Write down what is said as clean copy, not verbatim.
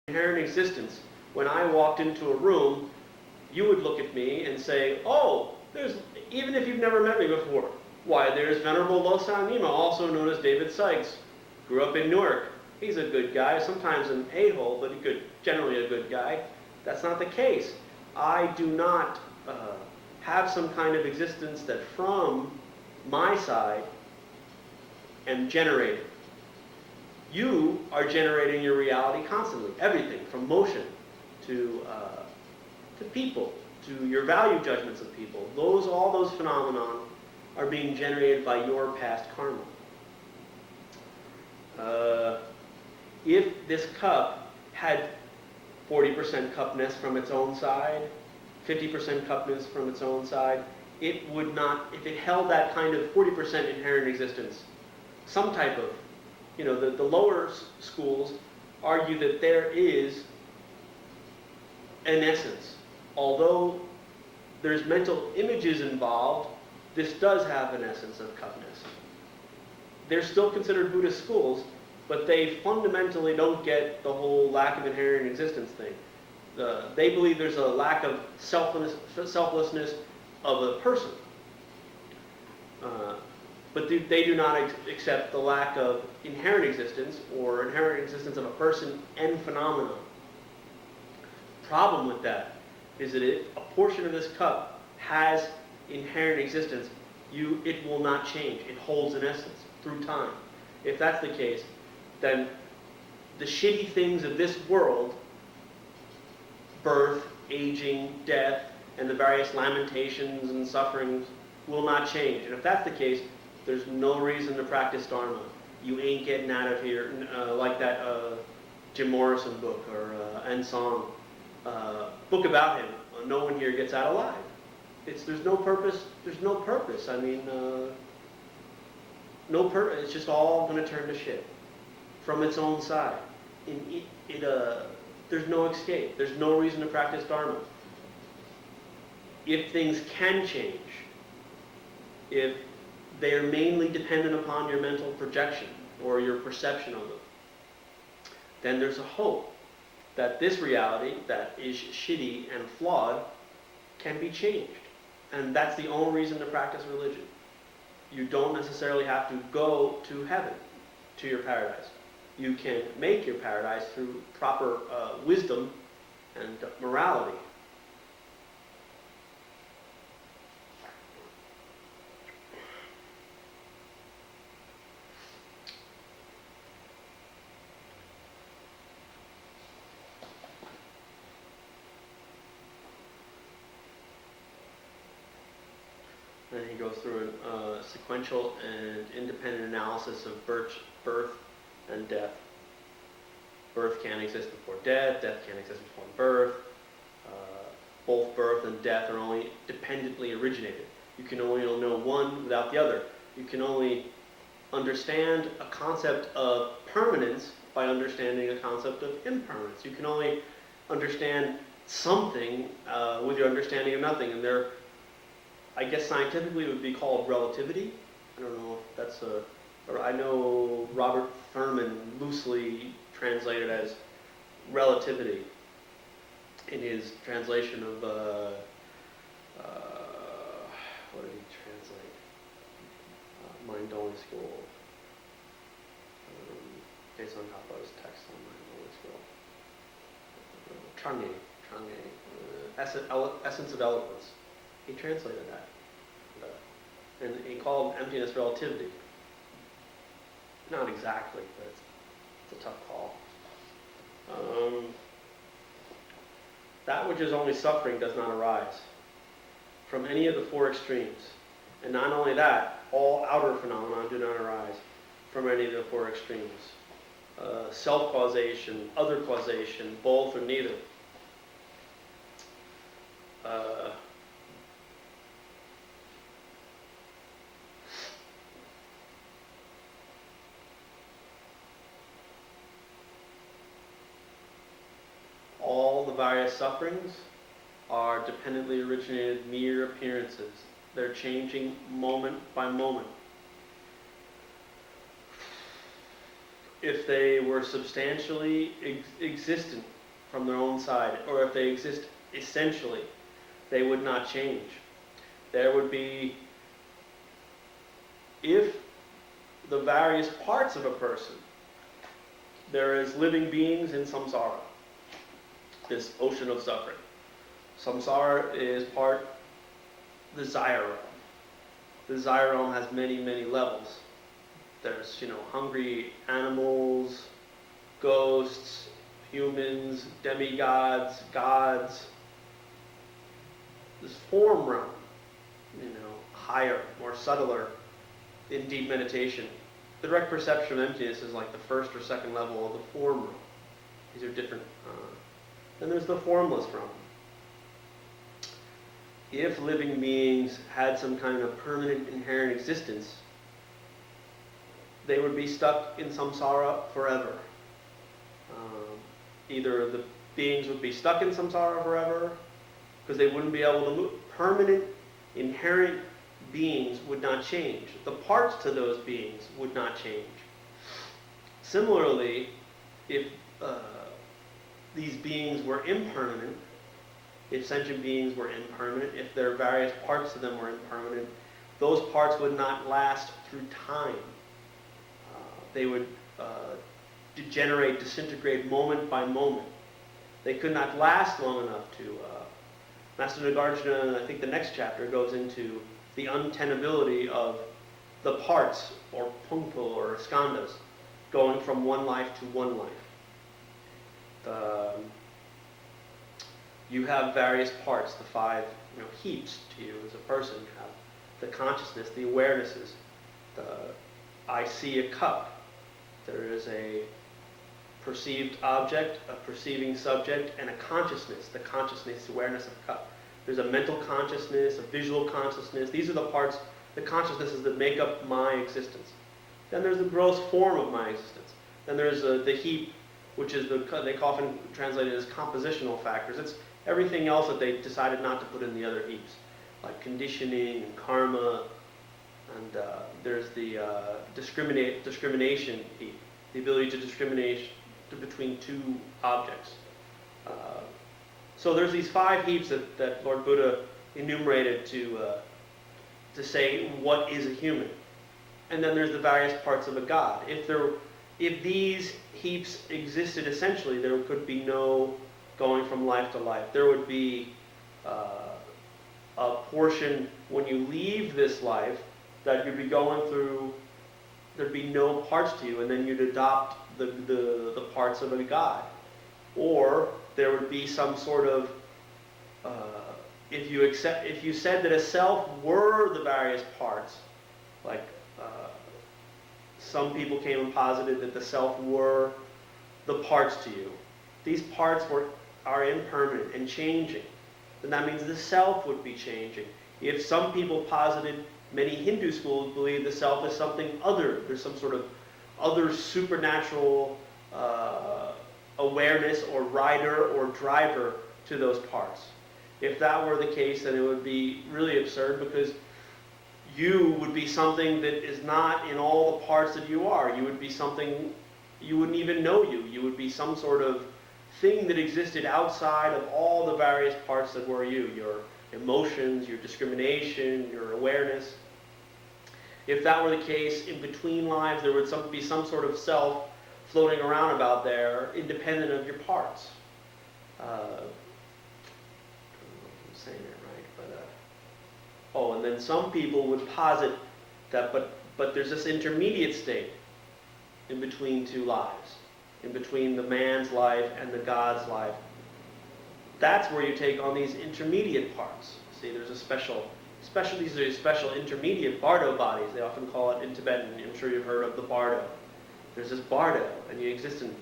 inherent existence. When I walked into a room, you would look at me and say, oh, even if you've never met me before, why, there's Venerable Lobsang Nyima, also known as David Sykes. Grew up in Newark. He's a good guy, sometimes an a-hole, but generally a good guy. That's not the case. I do not have some kind of existence that from my side am generated. You are generating your reality constantly. Everything from motion to people, to your value judgments of people. All those phenomena are being generated by your past karma. If this cup had 40% cupness from its own side, 50% cupness from its own side, it would not, if it held that kind of 40% inherent existence, some type of, the lower schools argue that there is an essence. Although there's mental images involved, this does have an essence of cupness. They're still considered Buddhist schools, but they fundamentally don't get the whole lack of inherent existence thing. They believe there's a lack of selflessness of a person. But they do not accept the lack of inherent existence or inherent existence of a person and phenomenon. Problem with that is that if a portion of this cup has inherent existence, it will not change. It holds an essence through time. If that's the case, then the shitty things of this world, birth, aging, death, and the various lamentations and sufferings will not change. And if that's the case, there's no reason to practice Dharma. You ain't getting out of here like that Jim Morrison book or En Song book about him. No one here gets out alive. There's no purpose. There's no purpose. I mean, no purpose. It's just all going to turn to shit from its own side. There's no escape. There's no reason to practice Dharma. If things can change, if they are mainly dependent upon your mental projection or your perception of them, then there's a hope that this reality that is shitty and flawed can be changed. And that's the only reason to practice religion. You don't necessarily have to go to heaven, to your paradise. You can make your paradise through proper wisdom and morality. And he goes through a sequential and independent analysis of birth and death. Birth can't exist before death, death can't exist before birth. Both birth and death are only dependently originated. You can only know one without the other. You can only understand a concept of permanence by understanding a concept of impermanence. You can only understand something with your understanding of nothing. And I guess scientifically it would be called relativity. I don't know if that's or I know Robert Thurman loosely translated as relativity in his translation of, what did he translate? Mind-only school. Based on Tapa's text on Mind-only school. Change, essence of eloquence. He translated that. And he called emptiness relativity. Not exactly, but it's a tough call. That which is only suffering does not arise from any of the four extremes. And not only that, all outer phenomena do not arise from any of the four extremes. Self-causation, other causation, both or neither. All the various sufferings are dependently originated mere appearances. They're changing moment by moment. If they were substantially existent from their own side, or if they exist essentially, they would not change. There would be, if the various parts of a person, there is living beings in samsara, this ocean of suffering. Samsara is part desire realm. The desire realm has many, many levels. There's, hungry animals, ghosts, humans, demigods, gods. This form realm, higher, more subtler, in deep meditation. The direct perception of emptiness is like the first or second level of the form realm. These are different. Then there's the formless realm. If living beings had some kind of permanent inherent existence, they would be stuck in samsara forever. Either the beings would be stuck in samsara forever, because they wouldn't be able to move. Permanent, inherent beings would not change. The parts to those beings would not change. Similarly, if these beings were impermanent, if sentient beings were impermanent, if their various parts to them were impermanent, those parts would not last through time. They would degenerate, disintegrate moment by moment. They could not last long enough to... Master Nagarjuna, I think the next chapter, goes into the untenability of the parts, or punto, or skandhas, going from one life to one life. You have various parts, the five heaps to you as a person. You have the consciousness, the awarenesses. I see a cup. There is a perceived object, a perceiving subject, and a consciousness, the consciousness, awareness of a cup. There's a mental consciousness, a visual consciousness. These are the parts, the consciousnesses that make up my existence. Then there's the gross form of my existence. Then there's the heap, which is they often translate it as compositional factors. It's everything else that they decided not to put in the other heaps, like conditioning and karma. And there's the discrimination heap, the ability to discriminate between two objects. So there's these five heaps that Lord Buddha enumerated to say what is a human. And then there's the various parts of a god. If these heaps existed essentially, there could be no going from life to life. There would be a portion when you leave this life that you'd be going through, there'd be no parts to you, and then you'd adopt the parts of a god. Or there would be some sort of, if you said that a self were the various parts, like some people came and posited that the self were the parts to you. These parts are impermanent and changing. Then that means the self would be changing. If some people posited, many Hindu schools believe the self is something other. There's some sort of other supernatural awareness or rider or driver to those parts. If that were the case, then it would be really absurd, because you would be something that is not in all the parts that you are. You would be something, you wouldn't even know you. You would be some sort of thing that existed outside of all the various parts that were you. Your emotions, your discrimination, your awareness. If that were the case, in between lives, there would be some sort of self floating around about there, independent of your parts. I don't know if I'm saying it right, but and then some people would posit that, but there's this intermediate state in between two lives, in between the man's life and the God's life. That's where you take on these intermediate parts. See, there's these are special intermediate bardo bodies. They often call it in Tibetan. I'm sure you've heard of the bardo. There's this bardo, and you exist in